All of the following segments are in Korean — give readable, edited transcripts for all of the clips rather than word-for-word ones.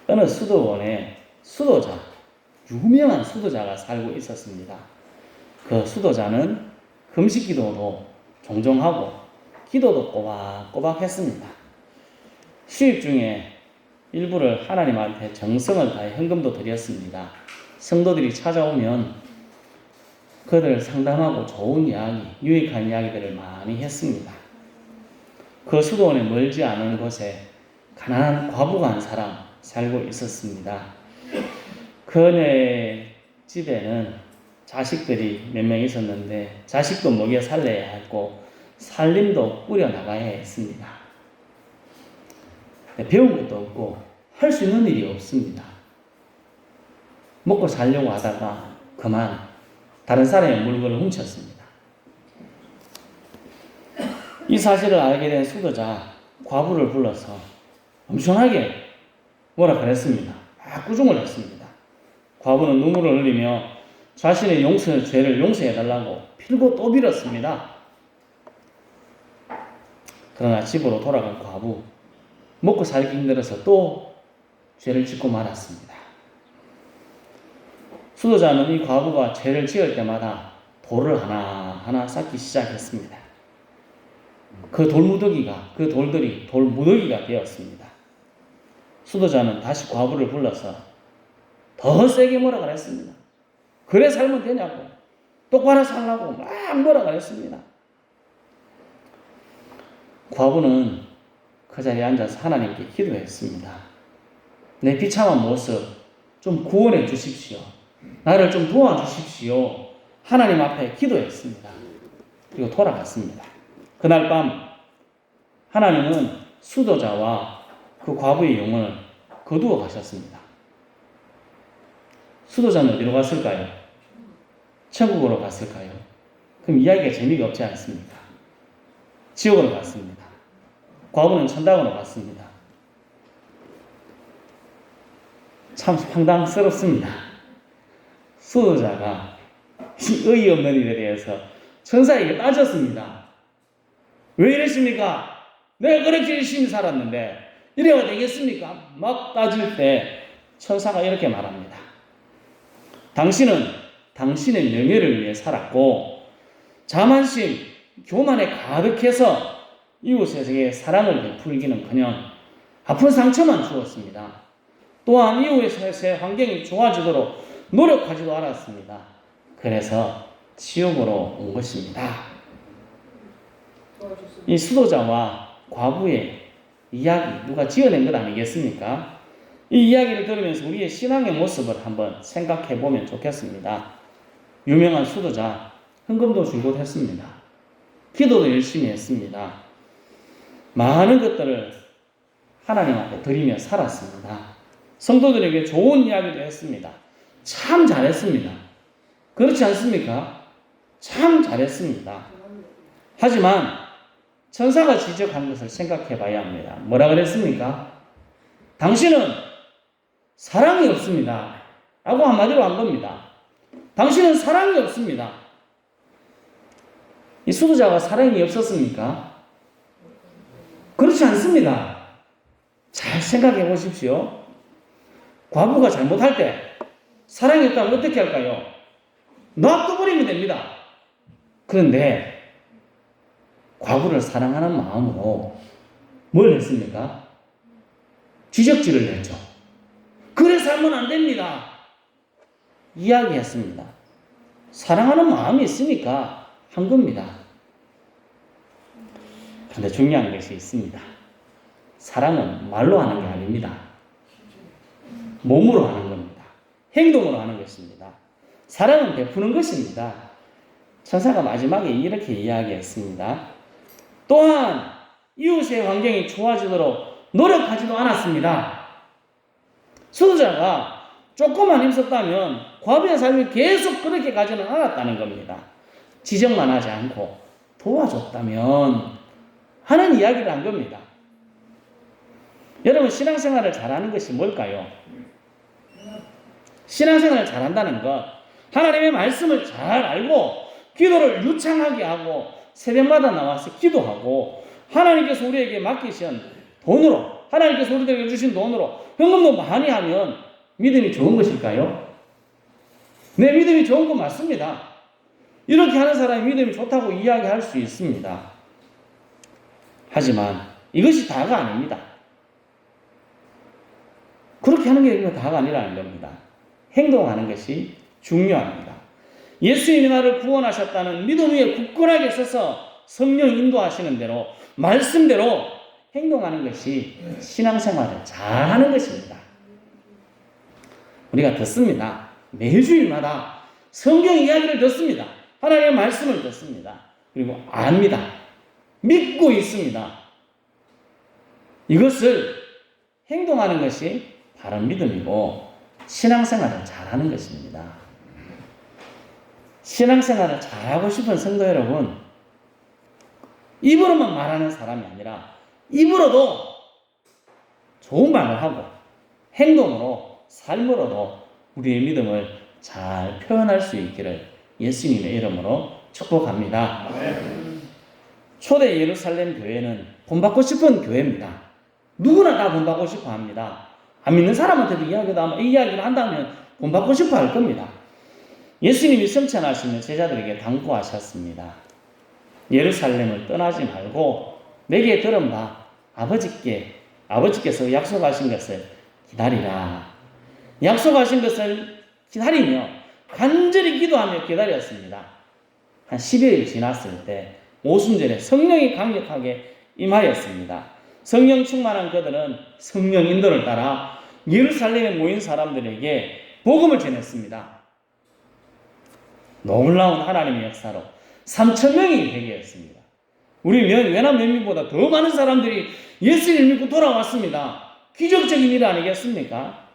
어느 수도원에 유명한 수도자가 살고 있었습니다. 그 수도자는 금식기도도 종종 하고 기도도 꼬박꼬박 했습니다. 수입 중에 일부를 하나님한테 정성을 다해 헌금도 드렸습니다. 성도들이 찾아오면 그들 상담하고 좋은 이야기, 유익한 이야기들을 많이 했습니다. 그 수도원에 멀지 않은 곳에 가난한 과부가 한 사람 살고 있었습니다. 그네 집에는 자식들이 몇 명 있었는데 자식도 먹여 살려야 했고 살림도 꾸려나가야 했습니다. 배운 것도 없고 할 수 있는 일이 없습니다. 먹고 살려고 하다가 그만 다른 사람의 물건을 훔쳤습니다. 이 사실을 알게 된 수도자 과부를 불러서 엄청나게 뭐라 그랬습니다. 꾸중을 했습니다. 과부는 눈물을 흘리며 자신의 죄를 용서해달라고 빌고 또 빌었습니다. 그러나 집으로 돌아간 과부, 먹고 살기 힘들어서 또 죄를 짓고 말았습니다. 수도자는 이 과부가 죄를 지을 때마다 돌을 하나하나 쌓기 시작했습니다. 그 돌들이 돌무더기가 되었습니다. 수도자는 다시 과부를 불러서 더 세게 뭐라 그랬습니다. 그래 살면 되냐고, 똑바로 살라고 막 뭐라 그랬습니다. 과부는 그 자리에 앉아서 하나님께 기도했습니다. 내 비참한 모습 좀 구원해 주십시오. 나를 좀 도와주십시오. 하나님 앞에 기도했습니다. 그리고 돌아갔습니다. 그날 밤 하나님은 수도자와 그 과부의 영혼을 거두어 가셨습니다. 수도자는 어디로 갔을까요? 천국으로 갔을까요? 그럼 이야기가 재미가 없지 않습니까? 지옥으로 갔습니다. 과부는 천당으로 갔습니다. 참 황당스럽습니다. 수도자가 의의 없는 일에 대해서 천사에게 따졌습니다. 왜 이러십니까? 내가 그렇게 열심히 살았는데 이래가 되겠습니까? 막 따질 때 천사가 이렇게 말합니다. 당신은 당신의 명예를 위해 살았고 자만심, 교만에 가득해서 이웃에게 사랑을 베풀기는커녕 아픈 상처만 주었습니다. 또한 이웃의 환경이 좋아지도록 노력하지도 않았습니다. 그래서 지옥으로 온 것입니다. 이 수도자와 과부의 이야기, 누가 지어낸 것 아니겠습니까? 이 이야기를 들으면서 우리의 신앙의 모습을 한번 생각해 보면 좋겠습니다. 유명한 수도자, 헌금도 줄곧 했습니다. 기도도 열심히 했습니다. 많은 것들을 하나님 앞에 드리며 살았습니다. 성도들에게 좋은 이야기도 했습니다. 참 잘했습니다. 그렇지 않습니까? 참 잘했습니다. 하지만 천사가 지적한 것을 생각해 봐야 합니다. 뭐라 그랬습니까? 당신은 사랑이 없습니다. 라고 한마디로 한 겁니다. 당신은 사랑이 없습니다. 이 수도자가 사랑이 없었습니까? 그렇지 않습니다. 잘 생각해 보십시오. 과부가 잘못할 때 사랑이 없다면 어떻게 할까요? 놔둬버리면 됩니다. 그런데 과부를 사랑하는 마음으로 뭘 했습니까? 지적질을 했죠. 그래 살면 안 됩니다. 이야기했습니다. 사랑하는 마음이 있으니까 한 겁니다. 그런데 중요한 것이 있습니다. 사랑은 말로 하는 게 아닙니다. 몸으로 하는 겁니다. 행동으로 하는 것입니다. 사랑은 베푸는 것입니다. 천사가 마지막에 이렇게 이야기했습니다. 또한 이웃의 환경이 좋아지도록 노력하지도 않았습니다. 수도자가 조금만 힘썼다면 과부의 삶이 계속 그렇게 가지는 않았다는 겁니다. 지적만 하지 않고 도와줬다면 하는 이야기를 한 겁니다. 여러분, 신앙생활을 잘하는 것이 뭘까요? 신앙생활을 잘한다는 것, 하나님의 말씀을 잘 알고 기도를 유창하게 하고 새벽마다 나와서 기도하고 하나님께서 우리에게 맡기신 돈으로 하나님께서 우리들에게 주신 돈으로 헌금도 많이 하면 믿음이 좋은 것일까요? 네, 믿음이 좋은 거 맞습니다. 이렇게 하는 사람이 믿음이 좋다고 이야기할 수 있습니다. 하지만 이것이 다가 아닙니다. 그렇게 하는 게 다가 아니라는 겁니다. 행동하는 것이 중요합니다. 예수님이 나를 구원하셨다는 믿음 위에 굳건하게 서서 성령 인도하시는 대로 말씀대로 행동하는 것이 신앙생활을 잘하는 것입니다. 우리가 듣습니다. 매주일마다 성경 이야기를 듣습니다. 하나님의 말씀을 듣습니다. 그리고 압니다. 믿고 있습니다. 이것을 행동하는 것이 바른 믿음이고 신앙생활을 잘하는 것입니다. 신앙생활을 잘하고 싶은 성도 여러분, 입으로만 말하는 사람이 아니라 입으로도 좋은 말을 하고 행동으로, 삶으로도 우리의 믿음을 잘 표현할 수 있기를 예수님의 이름으로 축복합니다. 초대 예루살렘 교회는 본받고 싶은 교회입니다. 누구나 다 본받고 싶어 합니다. 안 믿는 사람한테도 이 이야기를 한다면 본받고 싶어 할 겁니다. 예수님이 성찬하시며 제자들에게 당부하셨습니다. 예루살렘을 떠나지 말고 내게 들은 바 아버지께서 약속하신 것을 기다리라. 약속하신 것을 기다리며 간절히 기도하며 기다렸습니다. 한 10여일 지났을 때 오순절에 성령이 강력하게 임하였습니다. 성령 충만한 그들은 성령 인도를 따라 예루살렘에 모인 사람들에게 복음을 전했습니다. 놀라운 하나님의 역사로 3,000명이 회개했습니다. 우리 외남 면민보다 더 많은 사람들이 예수님을 믿고 돌아왔습니다. 기적적인 일 아니겠습니까?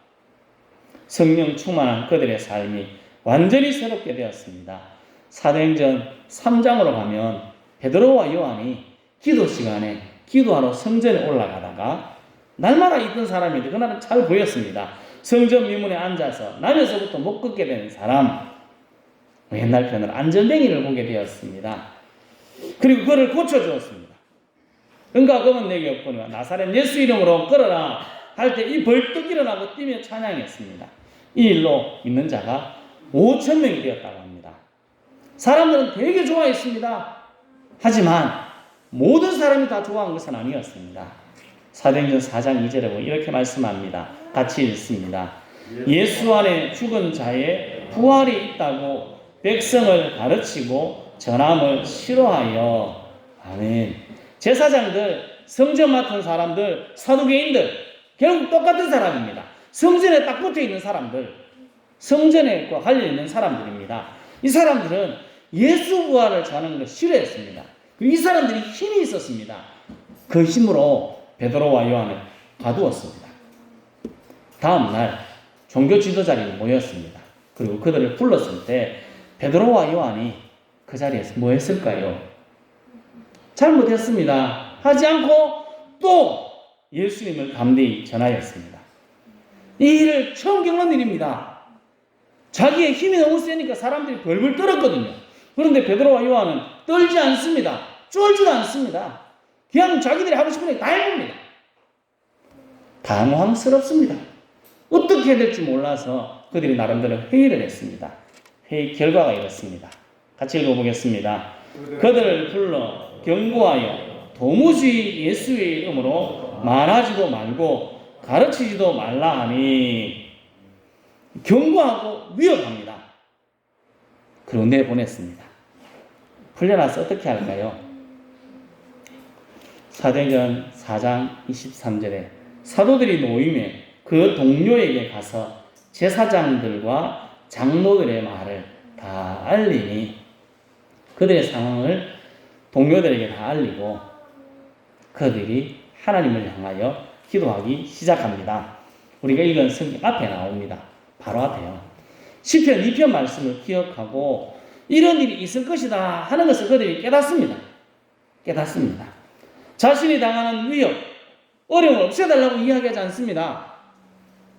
성령 충만한 그들의 삶이 완전히 새롭게 되었습니다. 사도행전 3장으로 가면 베드로와 요한이 기도 시간에 기도하러 성전에 올라가다가 날마다 있던 사람인데 그날은 잘 보였습니다. 성전 미문에 앉아서 낮에서부터 못 걷게 되는 사람, 옛날 편으로 안전뱅이를 보게 되었습니다. 그리고 그를 고쳐주었습니다. 은과 금은 내게 없거니와 나사렛 예수 이름으로 걸어라 할 때 이 벌떡 일어나고 뛰며 찬양했습니다. 이 일로 믿는 자가 5,000명이 되었다고 합니다. 사람들은 되게 좋아했습니다. 하지만 모든 사람이 다 좋아한 것은 아니었습니다. 사도행전 4장 2절에 보면 이렇게 말씀합니다. 같이 읽습니다. 예수 안에 죽은 자의 부활이 있다고 백성을 가르치고 전함을 싫어하여. 아멘. 제사장들, 성전 맡은 사람들, 사두개인들 결국 똑같은 사람입니다. 성전에 딱 붙어있는 사람들, 성전에 관련있는 사람들입니다. 이 사람들은 예수 부활을 전하는 것을 싫어했습니다. 이 사람들이 힘이 있었습니다. 그 힘으로 베드로와 요한을 가두었습니다. 다음날 종교 지도자들이 모였습니다. 그리고 그들을 불렀을 때 베드로와 요한이 그 자리에서 뭐 했을까요? 잘못했습니다. 하지 않고 또 예수님을 담대히 전하였습니다. 이 일을 처음 겪는 일입니다. 자기의 힘이 너무 세니까 사람들이 벌벌 떨었거든요. 그런데 베드로와 요한은 떨지 않습니다. 쫄지도 않습니다. 그냥 자기들이 하고 싶은 일 다 해봅니다. 당황스럽습니다. 어떻게 해야 될지 몰라서 그들이 나름대로 회의를 했습니다. 회의 결과가 이렇습니다. 같이 읽어보겠습니다. 그들을 불러 경고하여 도무지 예수의 이름으로 말하지도 말고 가르치지도 말라 하니 경고하고 위협합니다. 그리고 내보냈습니다. 풀려나서 어떻게 할까요? 사도행전 4장 23절에 사도들이 모임에 그 동료에게 가서 제사장들과 장로들의 말을 다 알리니 그들의 상황을 동료들에게 다 알리고 그들이 하나님을 향하여 기도하기 시작합니다. 우리가 읽은 성경 앞에 나옵니다. 바로 앞에요. 시편 2편 말씀을 기억하고 이런 일이 있을 것이다 하는 것을 그들이 깨닫습니다. 자신이 당하는 위협, 어려움을 없애달라고 이야기하지 않습니다.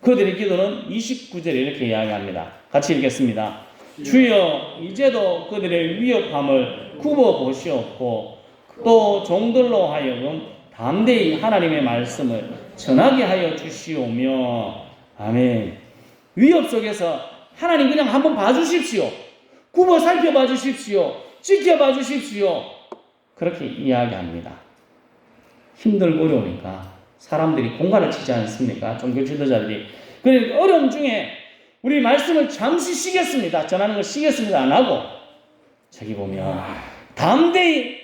그들의 기도는 29절에 이렇게 이야기합니다. 같이 읽겠습니다. 주여 이제도 그들의 위협함을 굽어보시옵고 또 종들로 하여금 담대히 하나님의 말씀을 전하게 하여 주시오며. 아멘. 위협 속에서 하나님 그냥 한번 봐주십시오. 굽어 살펴봐 주십시오. 지켜봐 주십시오. 그렇게 이야기합니다. 힘들고 어려우니까 사람들이 공갈을 치지 않습니까? 종교 지도자들이. 그러니까 어려움 중에 우리 말씀을 잠시 쉬겠습니다. 전하는 걸 쉬겠습니다. 안 하고 저기 보면 담대히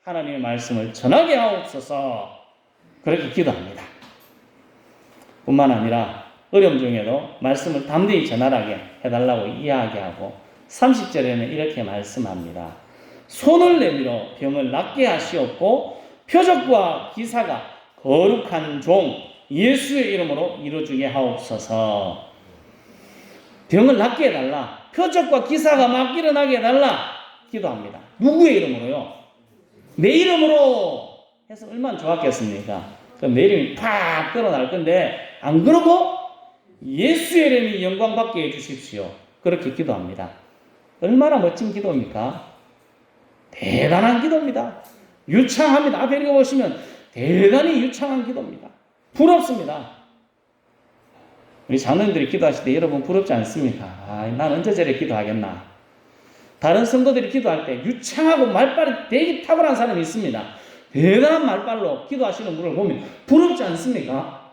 하나님의 말씀을 전하게 하옵소서. 그렇게 기도합니다. 뿐만 아니라 어려움 중에도 말씀을 담대히 전하게 해달라고 이야기하고 30절에는 이렇게 말씀합니다. 손을 내밀어 병을 낫게 하시옵고 표적과 기사가 거룩한 종 예수의 이름으로 이루어지게 하옵소서. 병을 낫게 해달라. 표적과 기사가 막 일어나게 해달라. 기도합니다. 누구의 이름으로요? 내 이름으로 해서 얼마나 좋았겠습니까? 그럼 내 이름이 팍 드러날 건데 안 그러고 예수의 이름이 영광받게 해주십시오. 그렇게 기도합니다. 얼마나 멋진 기도입니까? 대단한 기도입니다. 유창합니다. 앞에 읽어보시면 대단히 유창한 기도입니다. 부럽습니다. 우리 장로님들이 기도하실 때 여러분 부럽지 않습니까? 난 언제 저래 기도하겠나. 다른 성도들이 기도할 때 유창하고 말빨이 되게 탁월한 사람이 있습니다. 대단한 말빨로 기도하시는 분을 보면 부럽지 않습니까?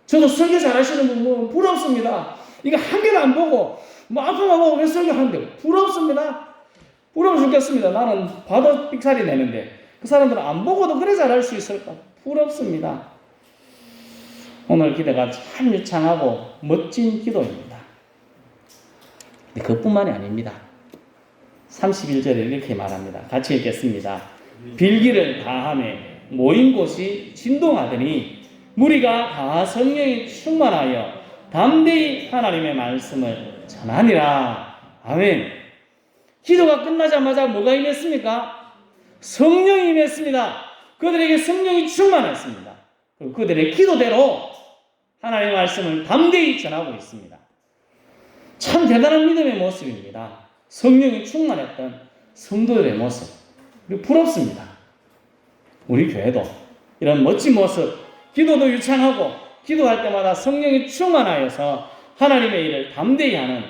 저도 설교 잘하시는 분 보면 부럽습니다. 이거 한 개도 안 보고 뭐 앞에만 보고 왜 설교하는데 부럽습니다. 부러워 죽겠습니다. 나는 봐도 삑사리 내는데 그 사람들은 안 보고도 그래 잘할 수 있을까? 부럽습니다. 오늘 기도가 참 유창하고 멋진 기도입니다. 근데 그뿐만이 아닙니다. 31절에 이렇게 말합니다. 같이 읽겠습니다. 빌기를 다하매 모인 곳이 진동하더니 무리가 다 성령이 충만하여 담대히 하나님의 말씀을 전하니라. 아멘. 기도가 끝나자마자 뭐가 임했습니까? 성령이 임했습니다. 그들에게 성령이 충만했습니다. 그리고 그들의 기도대로 하나님의 말씀을 담대히 전하고 있습니다. 참 대단한 믿음의 모습입니다. 성령이 충만했던 성도들의 모습. 그리고 부럽습니다. 우리 교회도 이런 멋진 모습, 기도도 유창하고 기도할 때마다 성령이 충만하여서 하나님의 일을 담대히 하는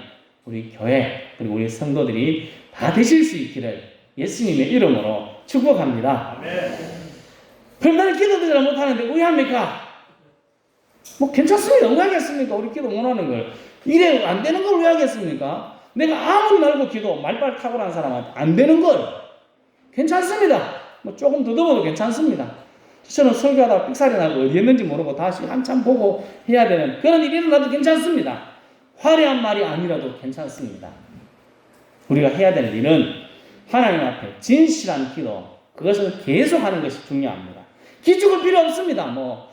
우리 교회 그리고 우리 성도들이 다 되실 수 있기를 예수님의 이름으로 축복합니다. 그럼 나는 기도도 잘 못하는데 왜 합니까? 뭐 괜찮습니다. 왜 하겠습니까? 우리 기도 못하는 걸. 이래 안 되는 걸 왜 하겠습니까? 내가 아무리 날고 기도 말빨 탁월한 사람한테 안 되는 걸 괜찮습니다. 뭐 조금 더듬어도 괜찮습니다. 저는 설교하다가 삑사리 나고 어디 있는지 모르고 다시 한참 보고 해야 되는 그런 일이 일어나도 괜찮습니다. 화려한 말이 아니라도 괜찮습니다. 우리가 해야 될 일은 하나님 앞에 진실한 기도, 그것을 계속하는 것이 중요합니다. 기죽을 필요 없습니다. 뭐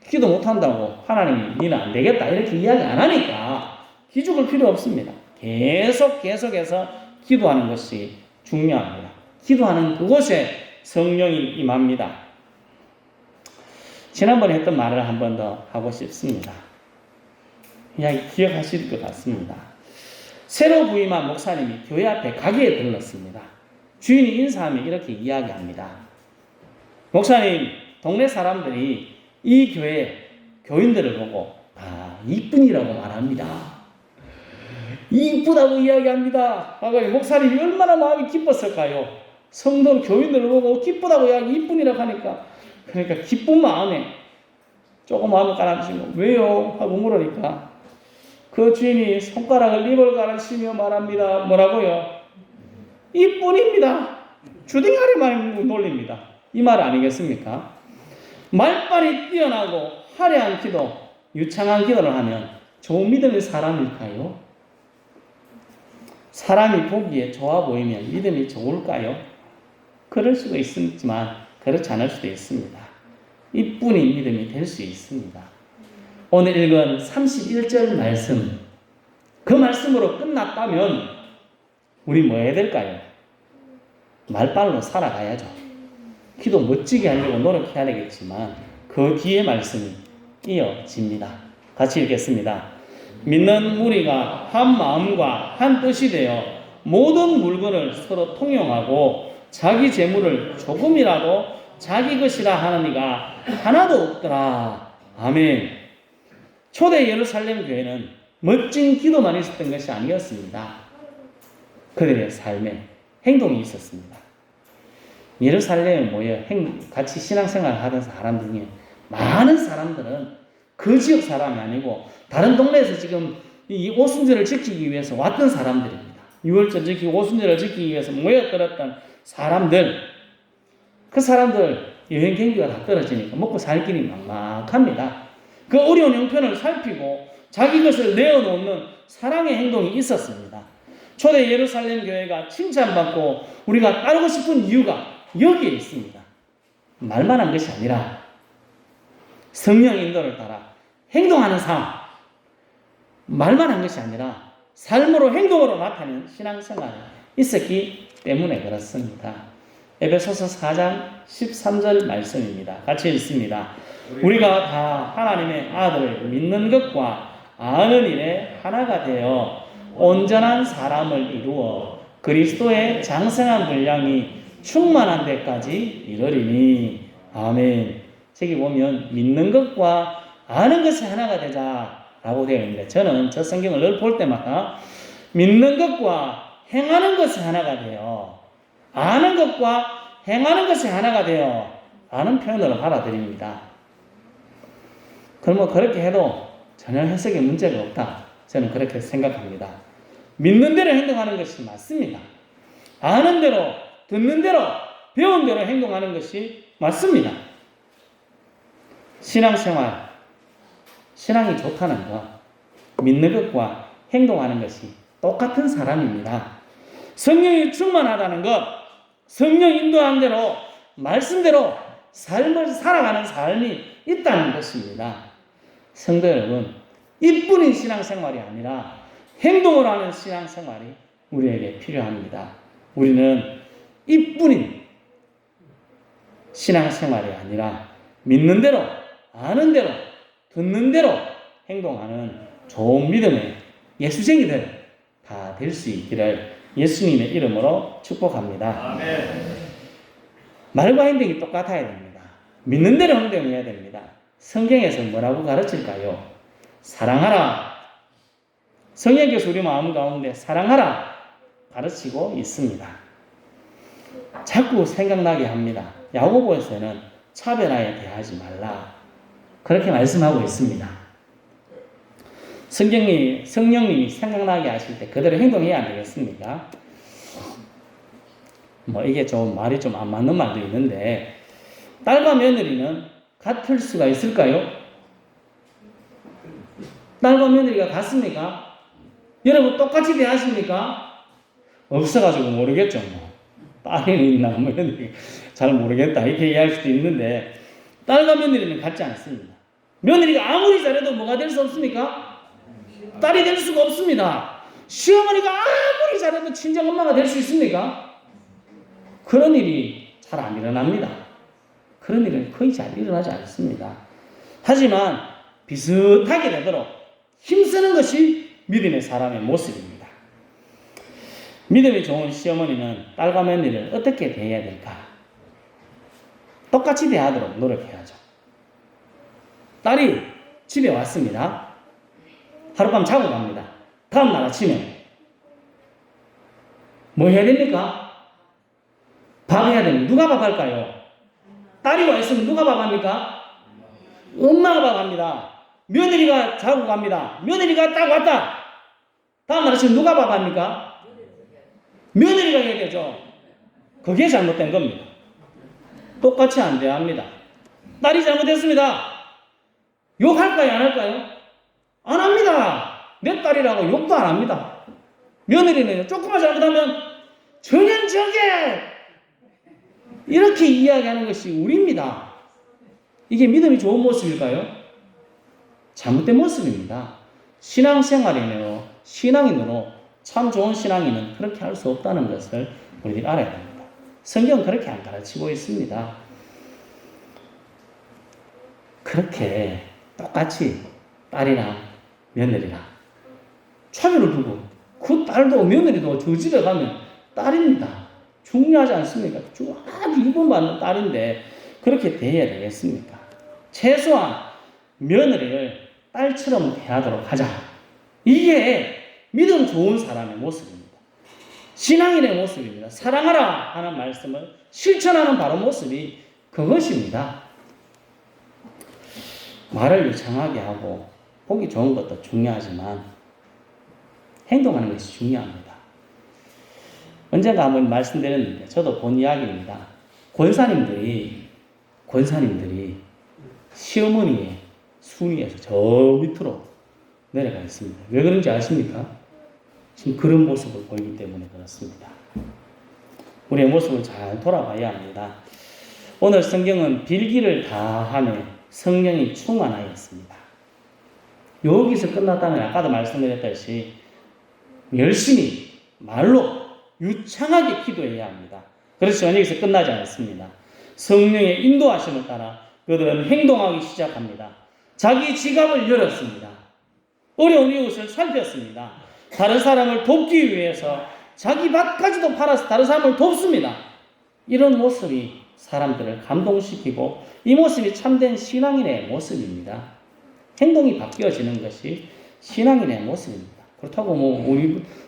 기도 못한다고 하나님이 니는 안 되겠다 이렇게 이야기 안 하니까 기죽을 필요 없습니다. 계속해서 기도하는 것이 중요합니다. 기도하는 그곳에 성령이 임합니다. 지난번에 했던 말을 한 번 더 하고 싶습니다. 이야기 기억하실 것 같습니다. 새로 부임한 목사님이 교회 앞에 가게에 들렀습니다. 주인이 인사하며 이렇게 이야기합니다. 목사님, 동네 사람들이 이 교회 교인들을 보고 다 이쁜이라고 말합니다. 이쁘다고 이야기합니다. 목사님이 얼마나 마음이 기뻤을까요? 성도 교인들을 보고 기쁘다고 이야기 이쁜이라고 하니까 그러니까 기쁜 마음에 조금 마음을 깔아주시고 왜요? 하고 물으니까 그 주인이 손가락을 입을 가르치며 말합니다. 뭐라고요? 이뿐입니다. 주둥아리만 놀립니다. 이 말 아니겠습니까? 말빨이 뛰어나고 화려한 기도, 유창한 기도를 하면 좋은 믿음의 사람일까요? 사람이 보기에 좋아 보이면 믿음이 좋을까요? 그럴 수도 있지만 그렇지 않을 수도 있습니다. 이뿐인 믿음이 될 수 있습니다. 오늘 읽은 31절 말씀, 그 말씀으로 끝났다면 우리 뭐 해야 될까요? 말빨로 살아가야죠. 기도 멋지게 하려고 노력해야 되겠지만 그 뒤에 말씀이 이어집니다. 같이 읽겠습니다. 믿는 무리가 한 마음과 한 뜻이 되어 모든 물건을 서로 통용하고 자기 재물을 조금이라도 자기 것이라 하는 이가 하나도 없더라. 아멘. 초대 예루살렘 교회는 멋진 기도만 있었던 것이 아니었습니다. 그들의 삶에 행동이 있었습니다. 예루살렘에 모여 같이 신앙생활을 하던 사람 중에 많은 사람들은 그 지역 사람이 아니고 다른 동네에서 지금 이 오순절을 지키기 위해서 왔던 사람들입니다. 6월절 지키고 오순절을 지키기 위해서 모여들었던 사람들, 그 사람들 여행 경비가 다 떨어지니까 먹고 살 길이 막막합니다. 그 어려운 형편을 살피고 자기 것을 내어놓는 사랑의 행동이 있었습니다. 초대 예루살렘 교회가 칭찬받고 우리가 따르고 싶은 이유가 여기에 있습니다. 말만 한 것이 아니라 성령 인도를 따라 행동하는 삶, 말만 한 것이 아니라 삶으로 행동으로 나타내는 신앙생활이 있었기 때문에 그렇습니다. 에베소서 4장 13절 말씀입니다. 같이 읽습니다. 우리가 다 하나님의 아들을 믿는 것과 아는 일에 하나가 되어 온전한 사람을 이루어 그리스도의 장성한 분량이 충만한 데까지 이르리니. 아멘. 저기 보면 믿는 것과 아는 것이 하나가 되자라고 되어 있는데, 저는 저 성경을 늘 볼 때마다 믿는 것과 행하는 것이 하나가 되어, 아는 것과 행하는 것이 하나가 되어 라는 표현으로 받아들입니다. 그러면 그렇게 해도 전혀 해석에 문제가 없다, 저는 그렇게 생각합니다. 믿는 대로 행동하는 것이 맞습니다. 아는 대로, 듣는 대로, 배운 대로 행동하는 것이 맞습니다. 신앙생활, 신앙이 좋다는 것, 믿는 것과 행동하는 것이 똑같은 사람입니다. 성령이 충만하다는 것, 성령 인도한 대로, 말씀대로 삶을 살아가는 삶이 있다는 것입니다. 성도 여러분, 이뿐인 신앙생활이 아니라 행동을 하는 신앙생활이 우리에게 필요합니다. 우리는 이뿐인 신앙생활이 아니라 믿는 대로, 아는 대로, 듣는 대로 행동하는 좋은 믿음의 예수쟁이들 다 될 수 있기를 예수님의 이름으로 축복합니다. 아멘. 말과 행동이 똑같아야 됩니다. 믿는 대로 행동해야 됩니다. 성경에서 뭐라고 가르칠까요? 사랑하라. 성령께서 우리 마음 가운데 사랑하라 가르치고 있습니다. 자꾸 생각나게 합니다. 야고보에서는 차별하여 대하지 말라, 그렇게 말씀하고 있습니다. 성령님이 생각나게 하실 때 그대로 행동해야 안 되겠습니까? 이게 좀 말이 좀 안 맞는 말도 있는데, 딸과 며느리는 같을 수가 있을까요? 딸과 며느리가 같습니까? 여러분 똑같이 대하십니까? 없어가지고 모르겠죠. 딸이 있나 며느리 잘 모르겠다 이렇게 이해할 수도 있는데, 딸과 며느리는 같지 않습니다. 며느리가 아무리 잘해도 뭐가 될 수 없습니까? 딸이 될 수가 없습니다. 시어머니가 아무리 잘해도 친정엄마가 될 수 있습니까? 그런 일이 잘 안 일어납니다. 그런 일은 거의 잘 일어나지 않습니다. 하지만 비슷하게 되도록 힘쓰는 것이 믿음의 사람의 모습입니다. 믿음이 좋은 시어머니는 딸과 며느리를 어떻게 대해야 될까? 똑같이 대하도록 노력해야죠. 딸이 집에 왔습니다. 하룻밤 자고 갑니다. 다음날 아침에 뭐 해야 됩니까? 밥 해야 됩니다. 누가 밥 할까요? 딸이 와 있으면 누가 밥 합니까? 엄마가 밥 합니다. 며느리가 자고 갑니다. 며느리가 딱 왔다. 다음날 아침에 누가 밥 합니까? 며느리가 해야 되죠. 그게 잘못된 겁니다. 똑같이 안 돼야 합니다. 딸이 잘못했습니다. 욕할까요? 안 할까요? 안 합니다. 내 딸이라고 욕도 안 합니다. 며느리는 조금만 잘못하면 전형적에 이렇게 이야기하는 것이 우리입니다. 이게 믿음이 좋은 모습일까요? 잘못된 모습입니다. 신앙생활이네요. 신앙인으로 참 좋은 신앙인은 그렇게 할 수 없다는 것을 우리들이 알아야 됩니다. 성경은 그렇게 안 가르치고 있습니다. 그렇게 똑같이 딸이랑 며느리랑 차별을 두고 그 딸도 며느리도 저 집에 가면 딸입니다. 중요하지 않습니까? 아주 이쁨받는 딸인데 그렇게 대해야 되겠습니까? 최소한 며느리를 딸처럼 대하도록 하자. 이게 믿음 좋은 사람의 모습입니다. 신앙인의 모습입니다. 사랑하라 하는 말씀을 실천하는 바로 모습이 그것입니다. 말을 유창하게 하고 보기 좋은 것도 중요하지만 행동하는 것이 중요합니다. 언젠가 한번 말씀드렸는데 저도 본 이야기입니다. 권사님들이 시어머니의 순위에서 저 밑으로 내려가 있습니다. 왜 그런지 아십니까? 지금 그런 모습을 보이기 때문에 그렇습니다. 우리의 모습을 잘 돌아봐야 합니다. 오늘 성경은 빌기를 다하며 성령이 충만하였습니다. 여기서 끝났다면 아까도 말씀드렸다시피 열심히 말로 유창하게 기도해야 합니다. 그렇지만 여기서 끝나지 않습니다. 성령의 인도하심을 따라 그들은 행동하기 시작합니다. 자기 지갑을 열었습니다. 어려운 이웃을 살폈습니다. 다른 사람을 돕기 위해서 자기 밭까지도 팔아서 다른 사람을 돕습니다. 이런 모습이 사람들을 감동시키고 이 모습이 참된 신앙인의 모습입니다. 행동이 바뀌어지는 것이 신앙인의 모습입니다. 그렇다고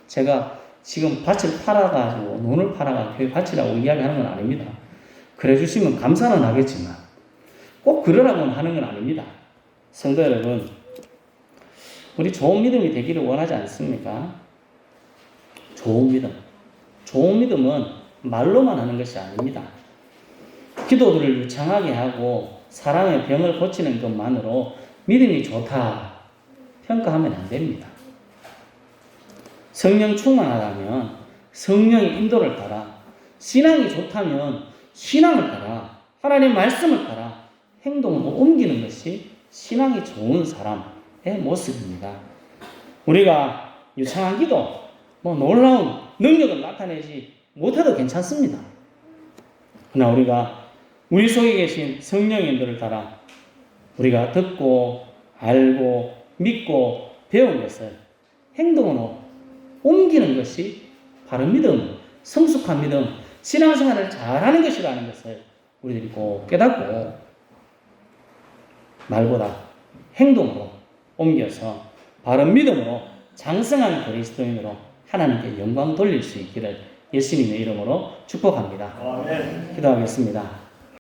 제가 지금 밭을 팔아가지고 논을 팔아가지고 교회 밭이라고 이야기하는 건 아닙니다. 그래 주시면 감사는 하겠지만 꼭 그러라고는 하는 건 아닙니다. 성도 여러분, 우리 좋은 믿음이 되기를 원하지 않습니까? 좋은 믿음은 말로만 하는 것이 아닙니다. 기도들을 유창하게 하고 사람의 병을 고치는 것만으로 믿음이 좋다 평가하면 안 됩니다. 성령 충만하다면 성령의 인도를 따라, 신앙이 좋다면 신앙을 따라, 하나님의 말씀을 따라 행동으로 옮기는 것이 신앙이 좋은 사람의 모습입니다. 우리가 유창한 기도, 놀라운 능력을 나타내지 못해도 괜찮습니다. 그러나 우리가 우리 속에 계신 성령의 인도를 따라 우리가 듣고 알고 믿고 배운 것을 행동으로 옮기는 것이 바른 믿음, 성숙한 믿음, 신앙생활을 잘하는 것이라는 것을 우리들이 꼭 깨닫고 말보다 행동으로 옮겨서 바른 믿음으로 장성한 그리스도인으로 하나님께 영광 돌릴 수 있기를 예수님의 이름으로 축복합니다. 기도하겠습니다.